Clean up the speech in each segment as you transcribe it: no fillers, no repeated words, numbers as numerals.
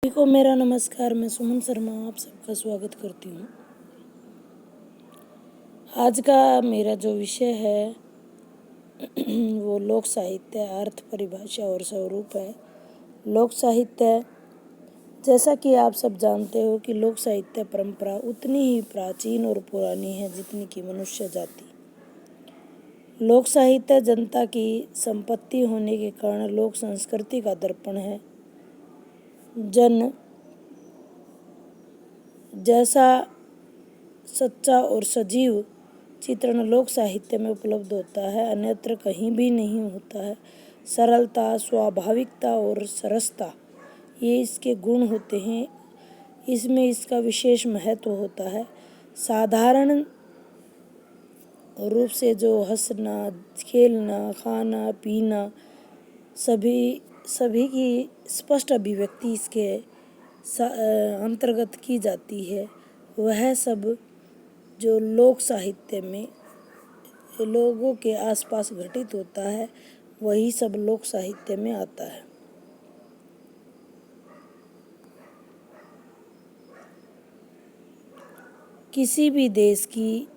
सभी को मेरा नमस्कार। मैं सुमन शर्मा आप सबका स्वागत करती हूँ। आज का मेरा जो विषय है वो लोक साहित्य, अर्थ, परिभाषा और स्वरूप है। लोक साहित्य, जैसा कि आप सब जानते हो कि लोक साहित्य परंपरा उतनी ही प्राचीन और पुरानी है जितनी कि मनुष्य जाति। लोक साहित्य जनता की संपत्ति होने के कारण लोक संस्कृति का दर्पण है। जैसा सच्चा और सजीव चित्रण लोक साहित्य में उपलब्ध होता है, अन्यत्र कहीं भी नहीं होता है। सरलता, स्वाभाविकता और सरसता ये इसके गुण होते हैं। इसमें इसका विशेष महत्व होता है। साधारण रूप से जो हंसना, खेलना, खाना, पीना सभी की स्पष्ट अभिव्यक्ति इसके अंतर्गत की जाती है, वह सब जो लोक साहित्य में लोगों के आसपास घटित होता है वही सब लोक साहित्य में आता है। किसी भी देश की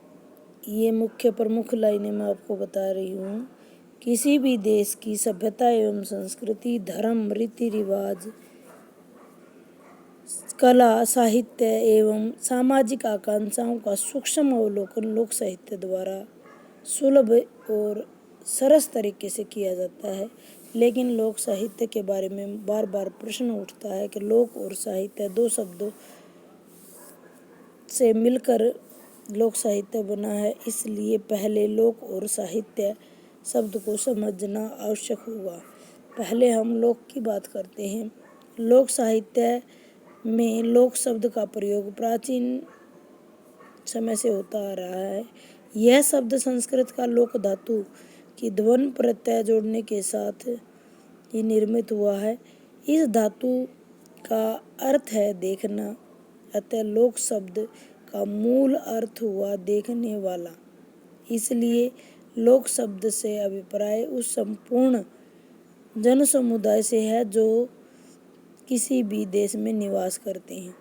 ये मुख्य प्रमुख लाइनें मैं आपको बता रही हूँ। किसी भी देश की सभ्यता एवं संस्कृति, धर्म, रीति रिवाज, कला, साहित्य एवं सामाजिक आकांक्षाओं का सूक्ष्म अवलोकन लोक साहित्य द्वारा सुलभ और सरस तरीके से किया जाता है। लेकिन लोक साहित्य के बारे में बार बार प्रश्न उठता है कि लोक और साहित्य दो शब्दों से मिलकर लोक साहित्य बना है, इसलिए पहले लोक और साहित्य शब्द को समझना आवश्यक होगा। पहले हम लोक की बात करते हैं। लोक साहित्य में लोक शब्द का प्रयोग प्राचीन समय से होता आ रहा है। यह शब्द संस्कृत का लोक धातु की ध्वन प्रत्यय जोड़ने के साथ ही निर्मित हुआ है। इस धातु का अर्थ है देखना, अतः लोक शब्द का मूल अर्थ हुआ देखने वाला। इसलिए लोक शब्द से अभिप्राय उस संपूर्ण जन समुदाय से है जो किसी भी देश में निवास करते हैं।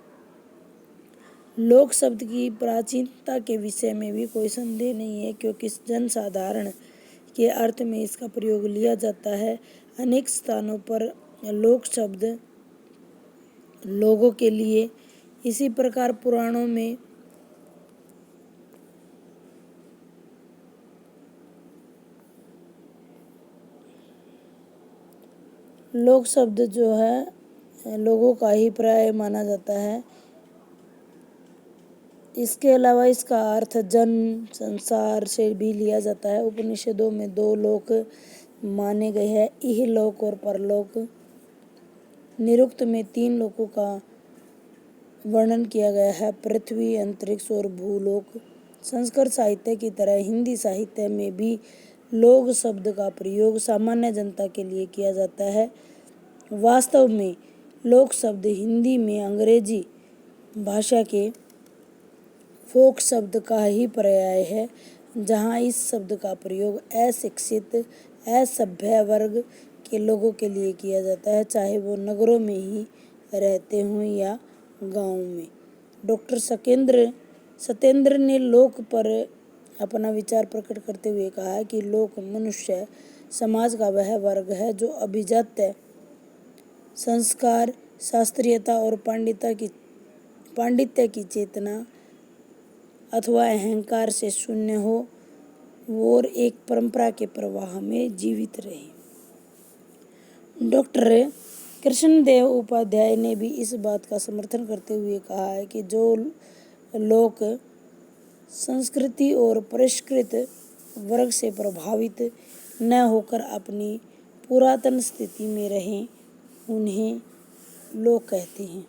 लोक शब्द की प्राचीनता के विषय में भी कोई संदेह नहीं है, क्योंकि जनसाधारण के अर्थ में इसका प्रयोग लिया जाता है। अनेक स्थानों पर लोक शब्द लोगों के लिए, इसी प्रकार पुराणों में लोक शब्द जो है लोगों का ही प्राय माना जाता है। इसके अलावा इसका अर्थ जन, संसार से भी लिया जाता है। उपनिषदों में दो लोक माने गए हैं, इहलोक और परलोक। निरुक्त में तीन लोकों का वर्णन किया गया है, पृथ्वी, अंतरिक्ष और भूलोक। संस्कृत साहित्य की तरह हिंदी साहित्य में भी लोक शब्द का प्रयोग सामान्य जनता के लिए किया जाता है। वास्तव में लोक शब्द हिंदी में अंग्रेजी भाषा के फोक शब्द का ही पर्याय है, जहाँ इस शब्द का प्रयोग अशिक्षित, असभ्य वर्ग के लोगों के लिए किया जाता है, चाहे वो नगरों में ही रहते हों या गाँव में। डॉक्टर सत्येंद्र ने लोक पर अपना विचार प्रकट करते हुए कहा है कि लोक मनुष्य समाज का वह वर्ग है जो अभिजात्य, संस्कार, शास्त्रीयता और पांडित्य की चेतना अथवा अहंकार से शून्य हो और एक परंपरा के प्रवाह में जीवित रहे। डॉक्टर कृष्णदेव उपाध्याय ने भी इस बात का समर्थन करते हुए कहा है कि जो लोग संस्कृति और परिष्कृत वर्ग से प्रभावित न होकर अपनी पुरातन स्थिति में रहें, उन्हें लोक कहते हैं।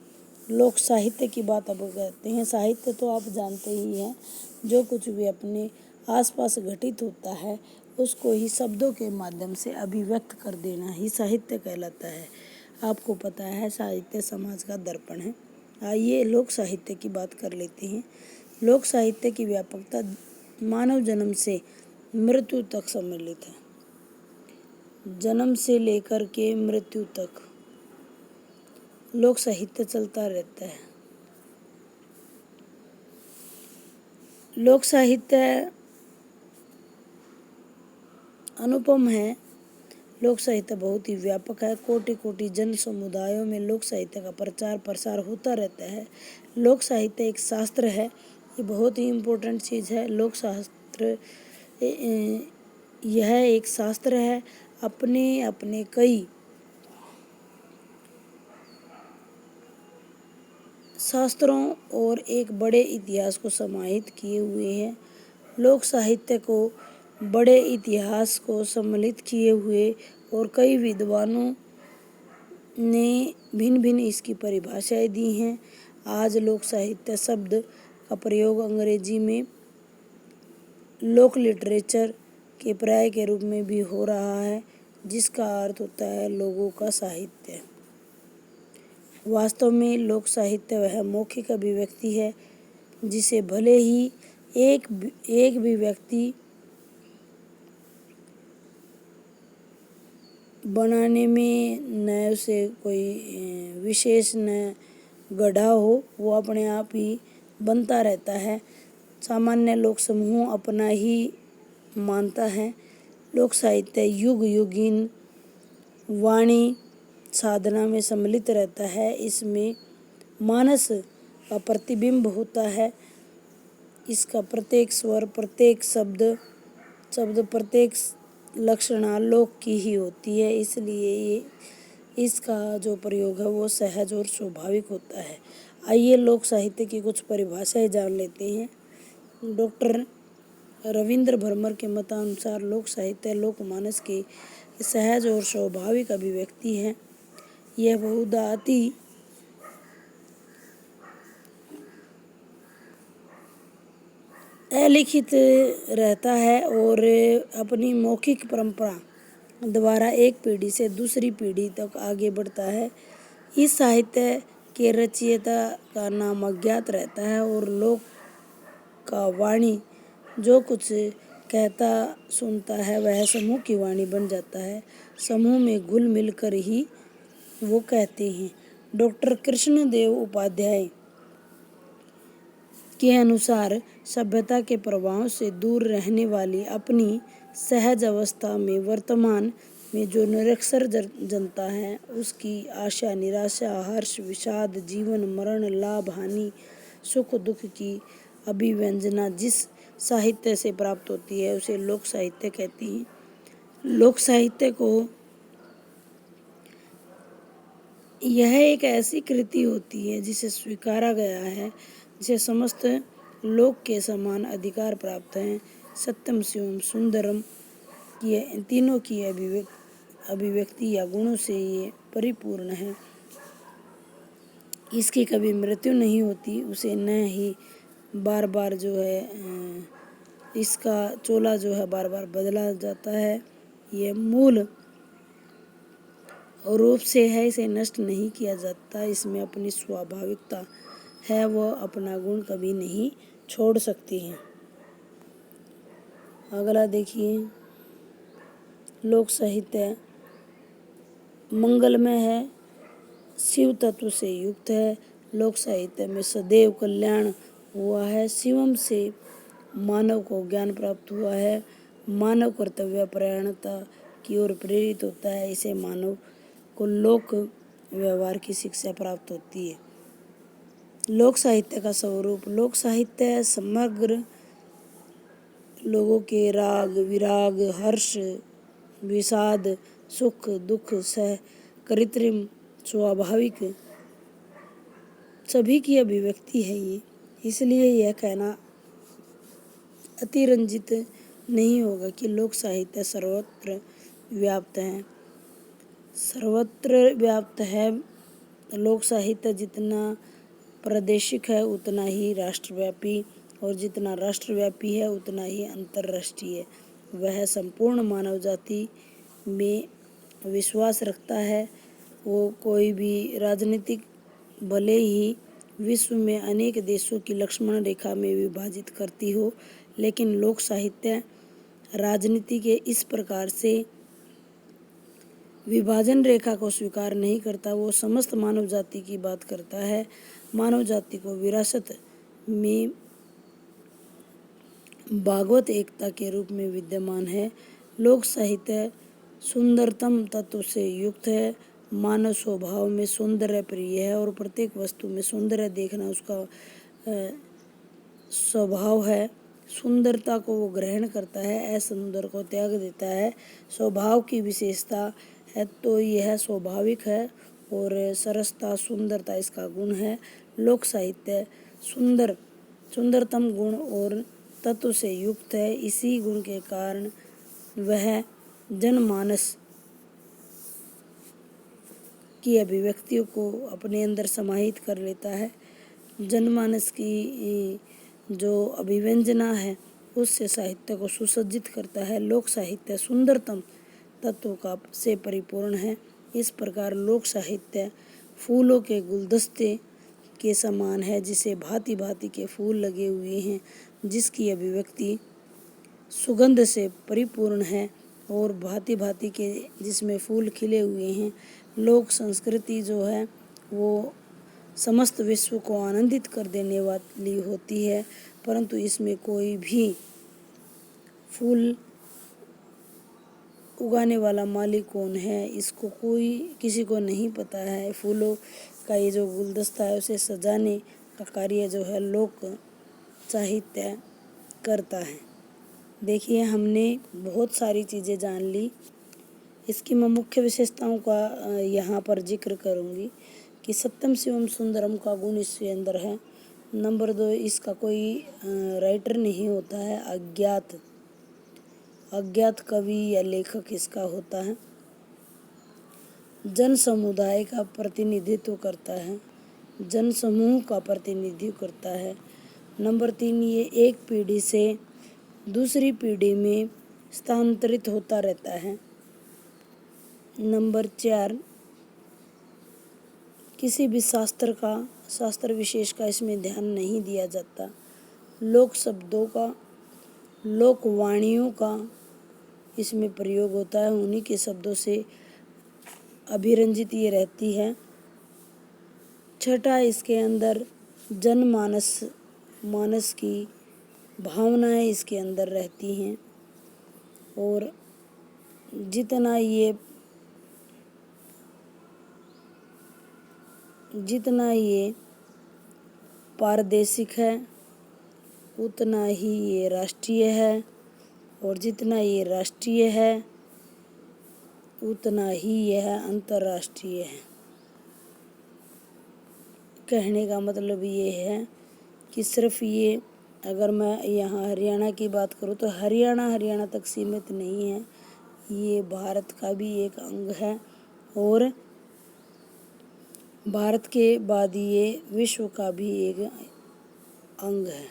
लोक साहित्य की बात अब कहते हैं। साहित्य तो आप जानते ही हैं, जो कुछ भी अपने आसपास घटित होता है उसको ही शब्दों के माध्यम से अभिव्यक्त कर देना ही साहित्य कहलाता है। आपको पता है साहित्य समाज का दर्पण है। आइए लोक साहित्य की बात कर लेते हैं। लोक साहित्य की व्यापकता मानव जन्म से मृत्यु तक सम्मिलित है। जन्म से लेकर के मृत्यु तक लोक साहित्य चलता रहता है। लोक साहित्य अनुपम है। लोक साहित्य बहुत ही व्यापक है। कोटि कोटि जन समुदायों में लोक साहित्य का प्रचार प्रसार होता रहता है। लोक साहित्य एक शास्त्र है। ये बहुत ही इम्पोर्टेंट चीज़ है। लोक शास्त्र यह एक शास्त्र है। अपने अपने कई शास्त्रों और एक बड़े इतिहास को समाहित किए हुए हैं। लोक साहित्य को बड़े इतिहास को सम्मिलित किए हुए और कई विद्वानों ने भिन्न भिन्न इसकी परिभाषाएं दी हैं। आज लोक साहित्य शब्द का प्रयोग अंग्रेजी में लोक लिटरेचर के पर्याय के रूप में भी हो रहा है, जिसका अर्थ होता है लोगों का साहित्य। वास्तव में लोक साहित्य वह मौखिक अभिव्यक्ति है जिसे भले ही एक भी व्यक्ति बनाने में न उसे कोई विशेष न गढ़ा हो, वो अपने आप ही बनता रहता है। सामान्य लोक समूह अपना ही मानता है। लोक साहित्य युग युगीन वाणी साधना में सम्मिलित रहता है। इसमें मानस का प्रतिबिंब होता है। इसका प्रत्येक स्वर, प्रत्येक शब्द प्रत्येक लक्षणा लोक की ही होती है। इसलिए इसका जो प्रयोग है वो सहज और स्वाभाविक होता है। आइए लोक साहित्य की कुछ परिभाषाएं जान लेते हैं। डॉक्टर रविंद्र भरमर के मतानुसार लोक साहित्य लोकमानस की सहज और स्वाभाविक अभिव्यक्ति है। यह बहुधा अति अलिखित रहता है और अपनी मौखिक परंपरा द्वारा एक पीढ़ी से दूसरी पीढ़ी तक आगे बढ़ता है। इस साहित्य के रचयिता का नाम अज्ञात रहता है और लोक का वाणी जो कुछ कहता सुनता है वह समूह की वाणी बन जाता है। समूह में घुल मिल कर ही वो कहते हैं। डॉक्टर कृष्णदेव उपाध्याय के अनुसार सभ्यता के प्रभाव से दूर रहने वाली अपनी सहज अवस्था में वर्तमान में जो निरक्षर जनता है, उसकी आशा निराशा, हर्ष विषाद, जीवन मरण, लाभ हानि, सुख दुख की अभिव्यंजना जिस साहित्य से प्राप्त होती है उसे लोक साहित्य कहती हैं। लोक साहित्य को यह एक ऐसी कृति होती है जिसे स्वीकारा गया है, जिसे समस्त लोक के समान अधिकार प्राप्त हैं। सत्यम शिवम सुंदरम की तीनों की अभिव्यक्ति या गुणों से ये परिपूर्ण है। इसकी कभी मृत्यु नहीं होती, उसे न ही बार बार जो है इसका चोला जो है बार बार बदला जाता है। ये मूल रूप से है, इसे नष्ट नहीं किया जाता। इसमें अपनी स्वाभाविकता है, वह अपना गुण कभी नहीं छोड़ सकती है। अगला देखिए, लोक साहित्य मंगलमय है, शिव तत्व से युक्त है। लोक साहित्य में सदैव कल्याण हुआ है। शिवम से मानव को ज्ञान प्राप्त हुआ है। मानव कर्तव्य परायणता की ओर प्रेरित होता है। इसे मानव को लोक व्यवहार की शिक्षा प्राप्त होती है। लोक साहित्य का स्वरूप। लोक साहित्य समग्र लोगों के राग विराग, हर्ष विषाद, सुख दुख, सह कृत्रिम स्वाभाविक सभी की अभिव्यक्ति है ये। इसलिए यह कहना अतिरंजित नहीं होगा कि लोक साहित्य सर्वत्र व्याप्त है। सर्वत्र व्याप्त है। लोक साहित्य जितना प्रादेशिक है उतना ही राष्ट्रव्यापी, और जितना राष्ट्रव्यापी है उतना ही अंतर्राष्ट्रीय। वह संपूर्ण मानव जाति में विश्वास रखता है। वो कोई भी राजनीतिक भले ही विश्व में अनेक देशों की लक्ष्मण रेखा में विभाजित करती हो, लेकिन लोक साहित्य राजनीति के इस प्रकार से विभाजन रेखा को स्वीकार नहीं करता। वो समस्त मानव जाति की बात करता है। मानव जाति को विरासत में भागवत एकता के रूप में विद्यमान है। लोक साहित्य सुंदरतम तत्व से युक्त है। मानव स्वभाव में सौंदर्य प्रिय है और प्रत्येक वस्तु में सौंदर्य देखना उसका स्वभाव है। सुंदरता को वो ग्रहण करता है, असुंदर को त्याग देता है। स्वभाव की विशेषता है तो यह स्वाभाविक है और सरसता सुंदरता इसका गुण है। लोक साहित्य सुंदरतम गुण और तत्व से युक्त है। इसी गुण के कारण वह जनमानस की अभिव्यक्तियों को अपने अंदर समाहित कर लेता है। जनमानस की जो अभिव्यंजना है उससे साहित्य को सुसज्जित करता है। लोक साहित्य सुंदरतम तत्व का से परिपूर्ण है। इस प्रकार लोक साहित्य फूलों के गुलदस्ते के समान है, जिसे भांति भांति के फूल लगे हुए हैं, जिसकी अभिव्यक्ति सुगंध से परिपूर्ण है और भांति भांति के जिसमें फूल खिले हुए हैं। लोक संस्कृति जो है वो समस्त विश्व को आनंदित कर देने वाली होती है, परंतु इसमें कोई भी फूल उगाने वाला मालिक कौन है इसको किसी को नहीं पता है। फूलों का ये जो गुलदस्ता है उसे सजाने का कार्य जो है लोक साहित्य करता है। देखिए, हमने बहुत सारी चीज़ें जान ली। इसकी मैं मुख्य विशेषताओं का यहाँ पर जिक्र करूँगी कि सत्यम शिवम सुंदरम का गुण इसके अंदर है। नंबर 2, इसका कोई राइटर नहीं होता है, अज्ञात कवि या लेखक इसका होता है। जन समुदाय का प्रतिनिधित्व करता है, जन समूह का प्रतिनिधित्व करता है। नंबर 3, ये एक पीढ़ी से दूसरी पीढ़ी में स्थानांतरित होता रहता है। नंबर 4, किसी भी शास्त्र विशेष का इसमें ध्यान नहीं दिया जाता। लोक शब्दों का, लोक वाणियों का इसमें प्रयोग होता है, उन्हीं के शब्दों से अभिरंजित ये रहती है। छठा, इसके अंदर मानस की भावनाएं इसके अंदर रहती हैं और जितना ये पारदेशिक है उतना ही ये राष्ट्रीय है और जितना ये राष्ट्रीय है उतना ही यह अंतर्राष्ट्रीय है। कहने का मतलब ये है कि सिर्फ ये, अगर मैं यहाँ हरियाणा की बात करूँ तो हरियाणा तक सीमित नहीं है, ये भारत का भी एक अंग है और भारत के बाद ये विश्व का भी एक अंग है।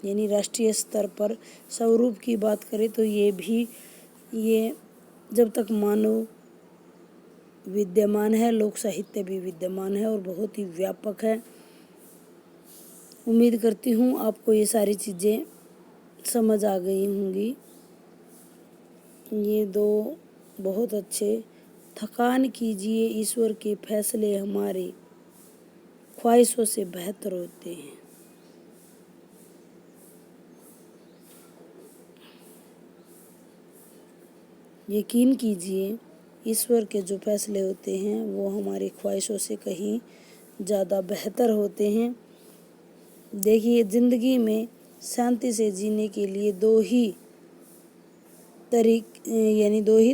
यानी राष्ट्रीय स्तर पर स्वरूप की बात करें तो ये जब तक मानव विद्यमान है, लोक साहित्य भी विद्यमान है और बहुत ही व्यापक है। उम्मीद करती हूँ आपको ये सारी चीज़ें समझ आ गई होंगी। ये 2 बहुत अच्छे। थकान कीजिए, ईश्वर के फैसले हमारे ख्वाहिशों से बेहतर होते हैं। यकीन कीजिए, ईश्वर के जो फैसले होते हैं वो हमारी ख्वाहिशों से कहीं ज़्यादा बेहतर होते हैं। देखिए, ज़िंदगी में शांति से जीने के लिए दो ही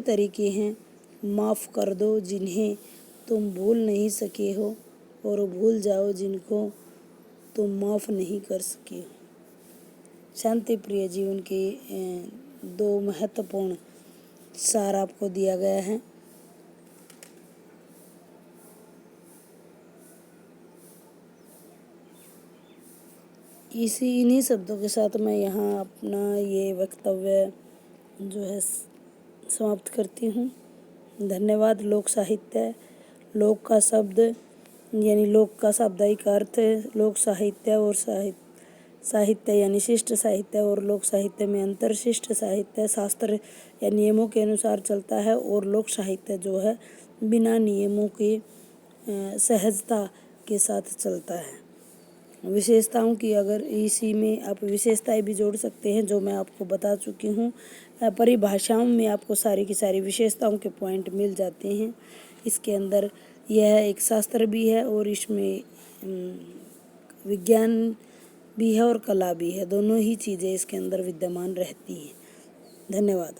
तरीके हैं। माफ़ कर दो जिन्हें तुम भूल नहीं सके हो और भूल जाओ जिनको तुम माफ़ नहीं कर सके हो। शांति प्रिय जीवन के 2 महत्वपूर्ण सार आपको दिया गया है। इन्हीं शब्दों के साथ मैं यहाँ अपना ये वक्तव्य जो है समाप्त करती हूँ। धन्यवाद। लोक साहित्य, लोक का शाब्दिक अर्थ लोक साहित्य और साहित्य यानी शिष्ट साहित्य और लोक साहित्य में अंतर। शिष्ट साहित्य शास्त्र या नियमों के अनुसार चलता है और लोक साहित्य जो है बिना नियमों के सहजता के साथ चलता है। विशेषताओं की अगर इसी में आप विशेषताएं भी जोड़ सकते हैं जो मैं आपको बता चुकी हूँ। परिभाषाओं में आपको सारी की सारी विशेषताओं के पॉइंट मिल जाते हैं। इसके अंदर यह एक शास्त्र भी है और इसमें विज्ञान भी है और कला भी है, दोनों ही चीज़ें इसके अंदर विद्यमान रहती हैं। धन्यवाद।